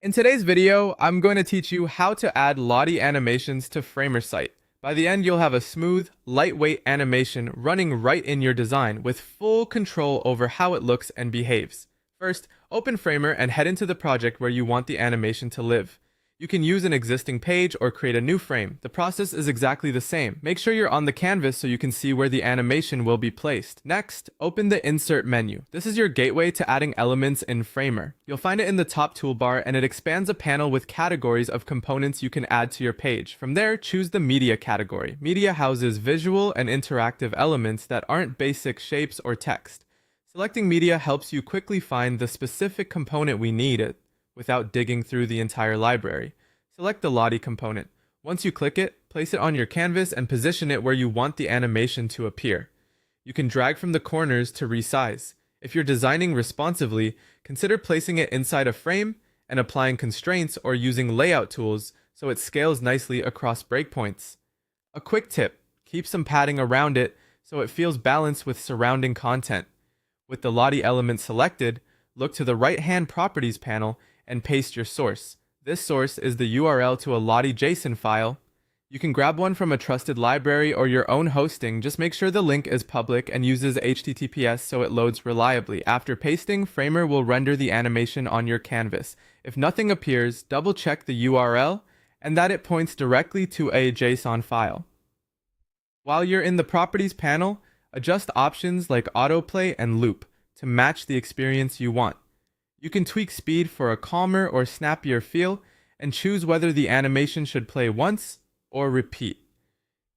In today's video, I'm going to teach you how to add Lottie animations to Framer site. By the end, you'll have a smooth, lightweight animation running right in your design with full control over how it looks and behaves. First, open Framer and head into the project where you want the animation to live. You can use an existing page or create a new frame. The process is exactly the same. Make sure you're on the canvas so you can see where the animation will be placed. Next, open the Insert menu. This is your gateway to adding elements in Framer. You'll find it in the top toolbar and it expands a panel with categories of components you can add to your page. From there, choose the Media category. Media houses visual and interactive elements that aren't basic shapes or text. Selecting Media helps you quickly find the specific component we need without digging through the entire library. Select the Lottie component. Once you click it, place it on your canvas and position it where you want the animation to appear. You can drag from the corners to resize. If you're designing responsively, consider placing it inside a frame and applying constraints or using layout tools so it scales nicely across breakpoints. A quick tip, keep some padding around it so it feels balanced with surrounding content. With the Lottie element selected, look to the right-hand Properties panel and paste your source. This source is the URL to a Lottie JSON file. You can grab one from a trusted library or your own hosting. Just make sure the link is public and uses HTTPS so it loads reliably. After pasting, Framer will render the animation on your canvas. If nothing appears, double-check the URL and that it points directly to a JSON file. While you're in the Properties panel, adjust options like Autoplay and Loop to match the experience you want. You can tweak speed for a calmer or snappier feel and choose whether the animation should play once or repeat.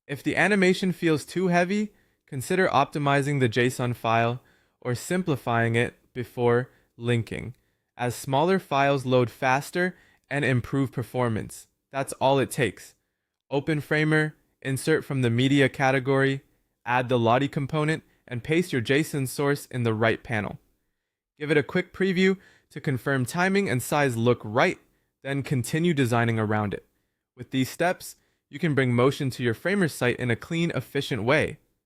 If the animation feels too heavy, consider optimizing the JSON file or simplifying it before linking, as smaller files load faster and improve performance. That's all it takes. Open Framer, insert from the Media category, add the Lottie component, and paste your JSON source in the right panel. Give it a quick preview to confirm timing and size look right, then continue designing around it. With these steps, you can bring motion to your Framer site in a clean, efficient way.